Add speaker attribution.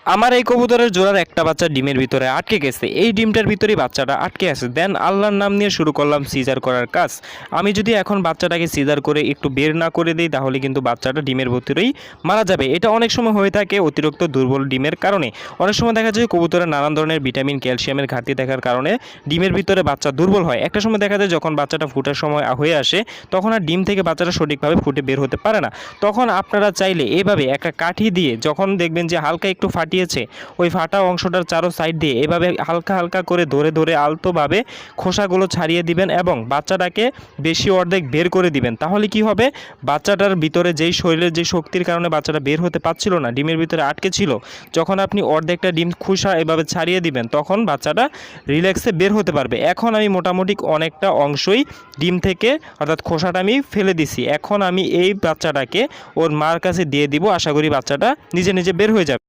Speaker 1: আমার এই কবুতরের জোড়ার একটা বাচ্চা ডিমের ভিতরে আটকে গেছে। এই ডিমটার ভিতরেই বাচ্চাটা আটকে আছে। দেন আল্লাহর নাম নিয়ে শুরু করলাম সিজার করার কাজ। আমি যদি এখন বাচ্চাটাকে সিজার করে একটু বের না করে দিই তাহলে কিন্তু বাচ্চাটা ডিমের ভিতরেই মারা যাবে। এটা অনেক সময় হয়ে থাকে অতিরিক্ত দুর্বল ডিমের কারণে। অনেক সময় দেখা যায় কবুতরের নানান ধরনের ভিটামিন ক্যালসিয়ামের ঘাটতি থাকার কারণে ডিমের ভিতরে বাচ্চা দুর্বল হয়। একটা সময় দেখা যায় যখন বাচ্চাটা ফুটার সময় হয়ে আসে তখন আর ডিম থেকে বাচ্চাটা সঠিকভাবে ফুটে বের হতে পারে না। তখন আপনারা চাইলে এভাবে একটা কাঠি দিয়ে যখন দেখবেন যে হালকা একটু ফাটিয়েছে, ওই ফাটা অংশটার চারো সাইড দিয়ে এভাবে হালকা হালকা করে ধরে ধরে আলতোভাবে খোসাগুলো ছাড়িয়ে দিবেন এবং বাচ্চাটাকে বেশি অর্ধেক বের করে দিবেন। তাহলে কি হবে, বাচ্চাটার ভিতরে যেই শরীরের যে শক্তির কারণে বাচ্চাটা বের হতে পারছিল না, ডিমের ভিতরে আটকে ছিল, যখন আপনি অর্ধেকটা ডিম খোসা এভাবে ছাড়িয়ে দিবেন তখন বাচ্চাটা রিল্যাক্সে বের হতে পারবে। এখন আমি মোটামুটি অনেকটা অংশই ডিম থেকে অর্থাৎ খোসাটা আমি ফেলে দিছি। এখন আমি এই বাচ্চাটাকে ওর মার কাছে দিয়ে দিব। আশা করি বাচ্চাটা নিজে নিজে বের হয়ে যাবে।